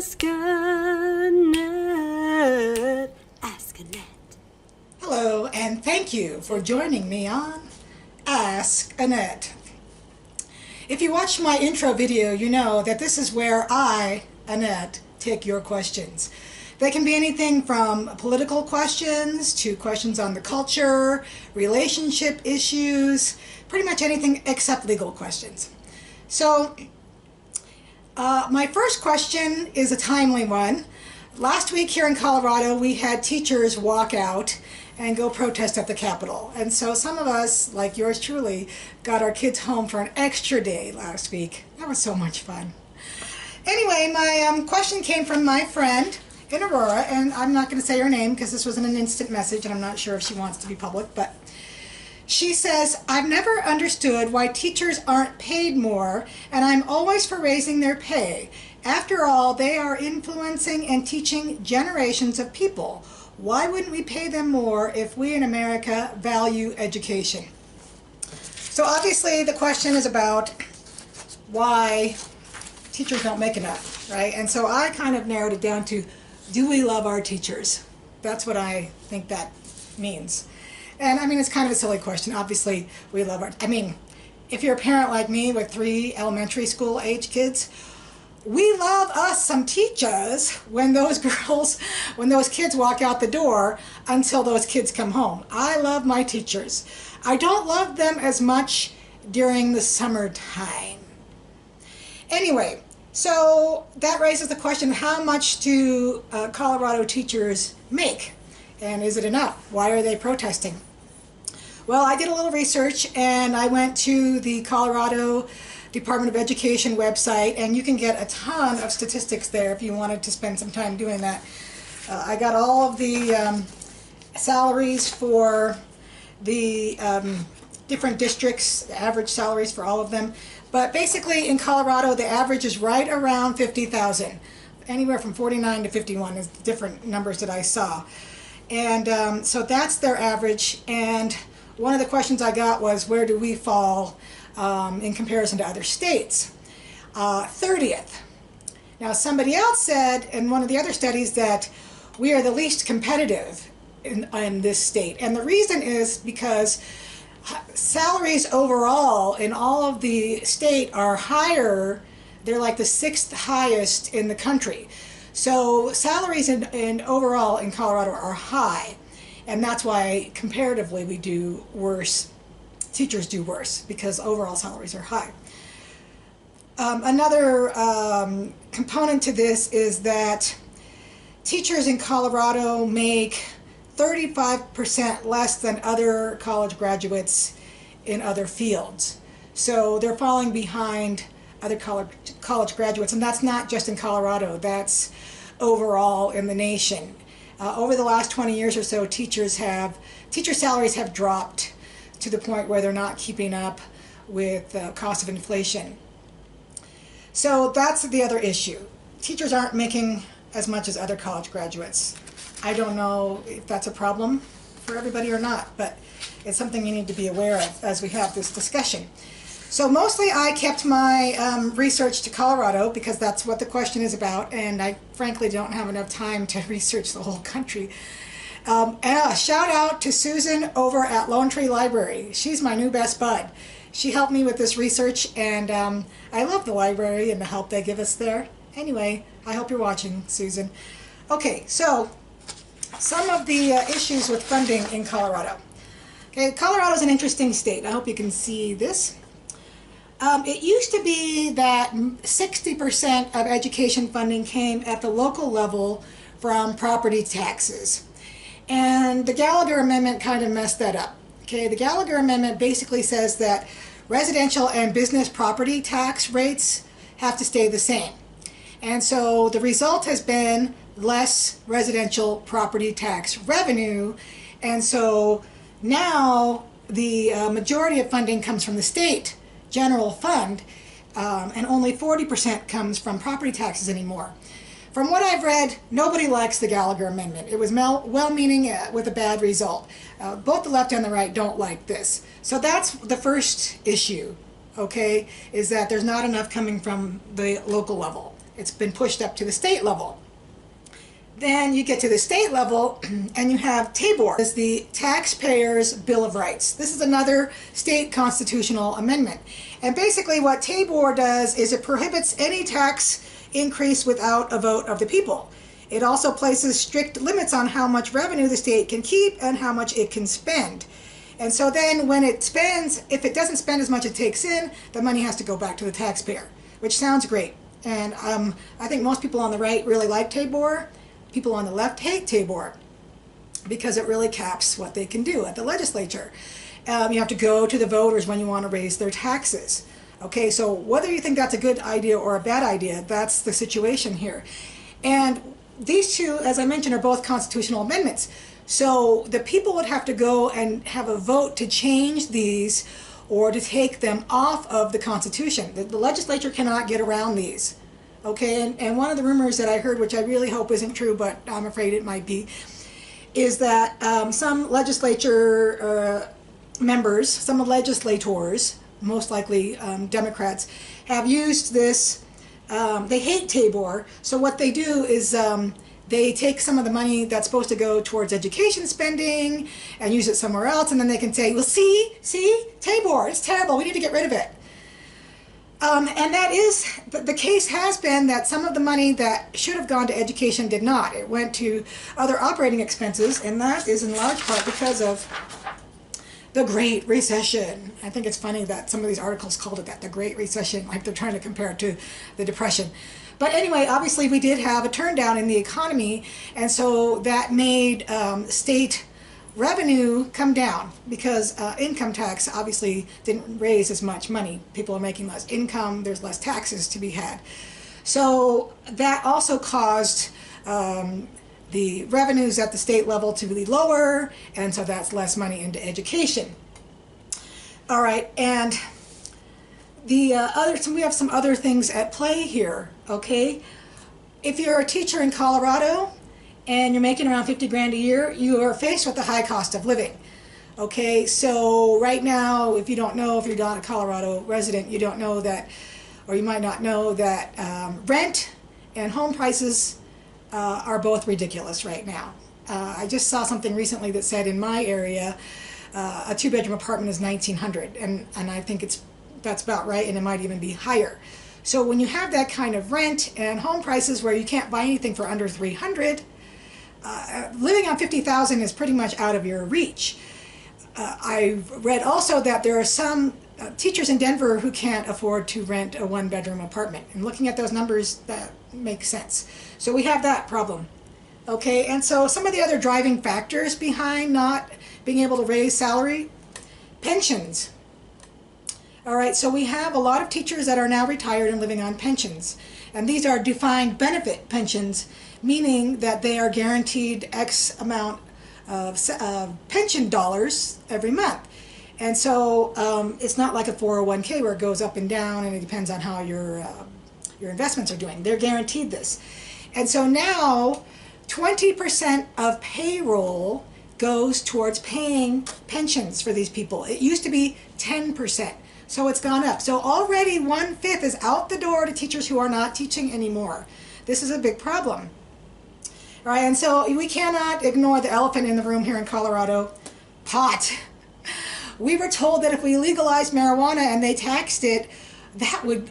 Ask Annette. Ask Annette. Hello, and thank you for joining me on Ask Annette. If you watched my intro video, you know that this is where I, Annette, take your questions. They can be anything from political questions to questions on the culture, relationship issues, pretty much anything except legal questions. So, my first question is a timely one. Last week here in Colorado, we had teachers walk out and go protest at the Capitol. And so some of us, like yours truly, got our kids home for an extra day last week. That was so much fun. Anyway, my question came from my friend in Aurora, and I'm not going to say her name because this wasn't an instant message and I'm not sure if she wants to be public, but she says, I've never understood why teachers aren't paid more, and I'm always for raising their pay. After all, they are influencing and teaching generations of people. Why wouldn't we pay them more if we in America value education? So obviously the question is about why teachers don't make enough, right? And so I kind of narrowed it down to, do we love our teachers? That's what I think that means. And I mean, it's kind of a silly question. Obviously, we love if you're a parent like me with 3 elementary school age kids, we love us some teachers when those kids walk out the door until those kids come home. I love my teachers. I don't love them as much during the summertime. Anyway, so that raises the question, how much do Colorado teachers make? And is it enough? Why are they protesting? Well, I did a little research and I went to the Colorado Department of Education website, and you can get a ton of statistics there if you wanted to spend some time doing that. I got all of the salaries for the different districts, average salaries for all of them. But basically in Colorado, the average is right around 50,000. Anywhere from 49 to 51 is the different numbers that I saw. And so that's their average. And one of the questions I got was, where do we fall in comparison to other states? 30th. Now somebody else said in one of the other studies that we are the least competitive in this state. And the reason is because salaries overall in all of the state are higher. They're like the 6th highest in the country. So salaries in overall in Colorado are high, and that's why comparatively we do worse. Teachers do worse because overall salaries are high. Another component to this is that teachers in Colorado make 35% less than other college graduates in other fields. So they're falling behind other college graduates, and that's not just in Colorado, that's overall in the nation. Over the last 20 years or so, teacher salaries have dropped to the point where they're not keeping up with the cost of inflation. So that's the other issue. Teachers aren't making as much as other college graduates. I don't know if that's a problem for everybody or not, but it's something you need to be aware of as we have this discussion. So mostly I kept my research to Colorado because that's what the question is about, and I frankly don't have enough time to research the whole country. Shout out to Susan over at Lone Tree Library. She's my new best bud. She helped me with this research, and I love the library and the help they give us there. Anyway, I hope you're watching, Susan. Okay, so some of the issues with funding in Colorado. Okay, Colorado is an interesting state. I hope you can see this. It used to be that 60% of education funding came at the local level from property taxes. And the Gallagher Amendment kind of messed that up. Okay, the Gallagher Amendment basically says that residential and business property tax rates have to stay the same. And so the result has been less residential property tax revenue. And so now the majority of funding comes from the state general fund, and only 40% comes from property taxes anymore. From what I've read, nobody likes the Gallagher Amendment. It was well-meaning with a bad result. Both the left and the right don't like this. So that's the first issue, okay, is that there's not enough coming from the local level. It's been pushed up to the state level. Then you get to the state level and you have TABOR, is the Taxpayers' Bill of Rights. This is another state constitutional amendment. And basically what TABOR does is it prohibits any tax increase without a vote of the people. It also places strict limits on how much revenue the state can keep and how much it can spend. And so then when it spends, if it doesn't spend as much as it takes in, the money has to go back to the taxpayer, which sounds great. And I think most people on the right really like TABOR. People on the left hate TABOR because it really caps what they can do at the legislature. You have to go to the voters when you want to raise their taxes. Okay, so whether you think that's a good idea or a bad idea, that's the situation here. And these two, as I mentioned, are both constitutional amendments. So the people would have to go and have a vote to change these or to take them off of the Constitution. The legislature cannot get around these. Okay, and one of the rumors that I heard, which I really hope isn't true, but I'm afraid it might be, is that some legislature members, some legislators, most likely Democrats, have used this. They hate TABOR, so what they do is they take some of the money that's supposed to go towards education spending and use it somewhere else, and then they can say, well, see, TABOR, it's terrible, we need to get rid of it. And that is, the case has been that some of the money that should have gone to education did not. It went to other operating expenses, and that is in large part because of the Great Recession. I think it's funny that some of these articles called it that, the Great Recession, like they're trying to compare it to the Depression. But anyway, obviously we did have a turndown in the economy, and so that made state revenue come down because income tax obviously didn't raise as much money. People are making less income, there's less taxes to be had. So that also caused the revenues at the state level to be lower, and so that's less money into education. All right, and the so we have some other things at play here, okay? If you're a teacher in Colorado, and you're making around 50 grand a year, you are faced with the high cost of living. Okay, so right now, if you don't know, if you're not a Colorado resident, you don't know that, or you might not know that rent and home prices are both ridiculous right now. I just saw something recently that said in my area, a two-bedroom apartment is $1,900, and I think that's about right, and it might even be higher. So when you have that kind of rent and home prices where you can't buy anything for under $300, living on $50,000 is pretty much out of your reach. I've read also that there are some teachers in Denver who can't afford to rent a one-bedroom apartment. And looking at those numbers, that makes sense. So we have that problem. Okay, and so some of the other driving factors behind not being able to raise salary, pensions. All right, so we have a lot of teachers that are now retired and living on pensions. And these are defined benefit pensions, meaning that they are guaranteed X amount of pension dollars every month. And so it's not like a 401k where it goes up and down and it depends on how your investments are doing. They're guaranteed this. And so now 20% of payroll goes towards paying pensions for these people. It used to be 10%. So it's gone up. So already 1/5 is out the door to teachers who are not teaching anymore. This is a big problem. All right, and so we cannot ignore the elephant in the room here in Colorado, pot. We were told that if we legalized marijuana and they taxed it,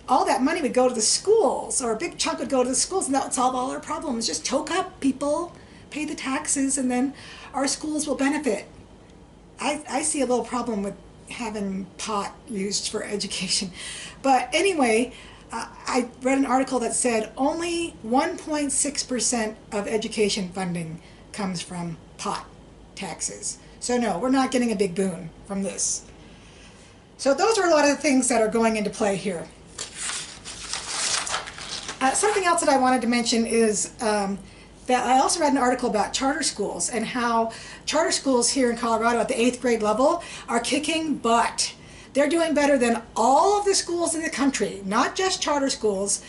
all that money would go to the schools, or a big chunk would go to the schools, and that would solve all our problems. Just toke up, people, pay the taxes, and then our schools will benefit. I see a little problem with having pot used for education. But anyway, I read an article that said only 1.6% of education funding comes from pot taxes. So no, we're not getting a big boon from this. So those are a lot of the things that are going into play here. Something else that I wanted to mention is that I also read an article about charter schools and how charter schools here in Colorado at the 8th grade level are kicking butt. They're doing better than all of the schools in the country, not just charter schools,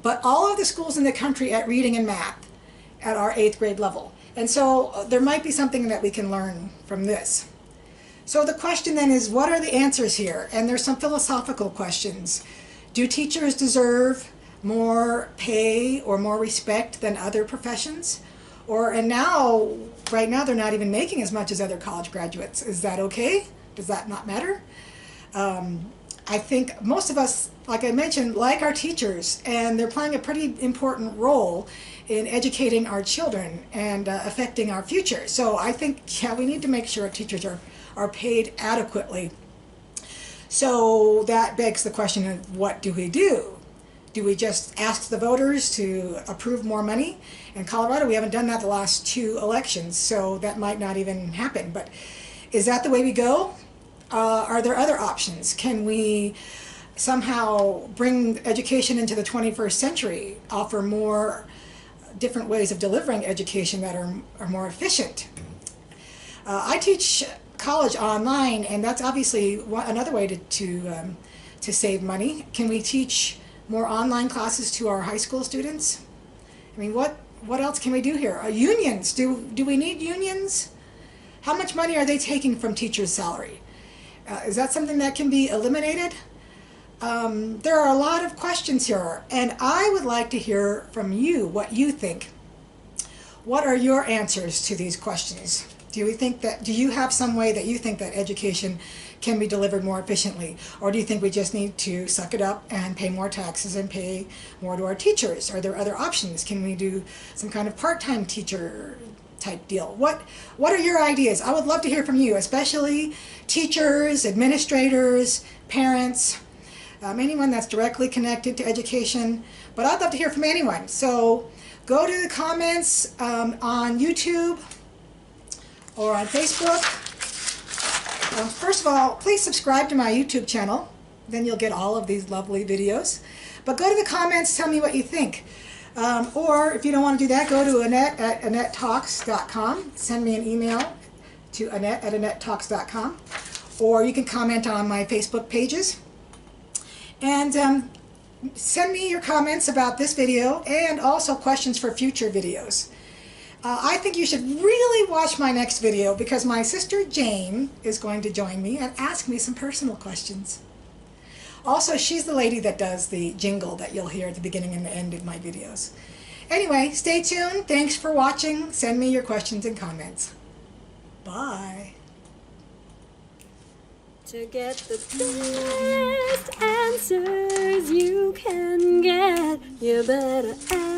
but all of the schools in the country at reading and math at our 8th grade level. And so there might be something that we can learn from this. So the question then is, what are the answers here? And there's some philosophical questions. Do teachers deserve more pay or more respect than other professions? And now, right now, they're not even making as much as other college graduates. Is that okay? Does that not matter? I think most of us, like I mentioned, like our teachers, and they're playing a pretty important role in educating our children and affecting our future. So I think, yeah, we need to make sure our teachers are paid adequately. So that begs the question of, what do we do? Do we just ask the voters to approve more money? In Colorado, we haven't done that the last 2 elections, so that might not even happen. But is that the way we go? Are there other options? Can we somehow bring education into the 21st century, offer more different ways of delivering education that are more efficient? I teach college online, and that's obviously another way to save money. Can we teach more online classes to our high school students? I mean, what else can we do here? Unions, do we need unions? How much money are they taking from teachers' salary? Is that something that can be eliminated? There are a lot of questions here, and I would like to hear from you what you think. What are your answers to these questions? Do you have some way that you think that education can be delivered more efficiently? Or do you think we just need to suck it up and pay more taxes and pay more to our teachers? Are there other options? Can we do some kind of part-time teacher type deal? What are your ideas? I would love to hear from you, especially teachers, administrators, parents, anyone that's directly connected to education. But I'd love to hear from anyone. So go to the comments on YouTube or on Facebook. First of all, please subscribe to my YouTube channel. Then you'll get all of these lovely videos. But go to the comments, tell me what you think. Or if you don't want to do that, go to Annette at AnnetteTalks.com. Send me an email to Annette at AnnetteTalks.com. Or you can comment on my Facebook pages. And send me your comments about this video and also questions for future videos. I think you should really watch my next video because my sister Jane is going to join me and ask me some personal questions. Also, she's the lady that does the jingle that you'll hear at the beginning and the end of my videos. Anyway, stay tuned. Thanks for watching. Send me your questions and comments. Bye. To get the best answers you can get, you better ask.